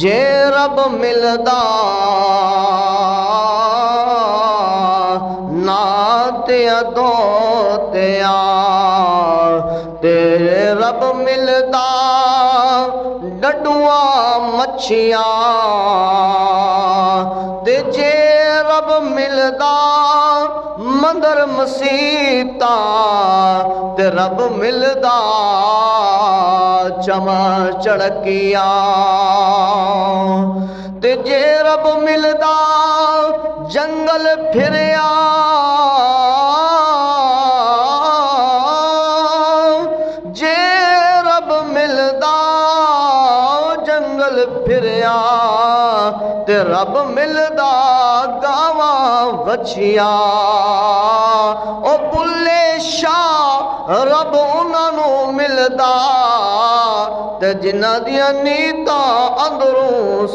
जे रब मिलदा नात अदो ते तेरे रब मिलदा डडुआ मच्छियां ते जे रब मिलदा मंदर मसीता ते रब मिलदा चमा चड़किया ते जे रब मिलदा जंगल फिरिया जे रब मिलदा जंगल फिरिया ते रब मिलदा गावा वछिया ओ बुल्ले शाह रब उन्हां मिलदा ते जिन्हां दियां नीतां अंदरों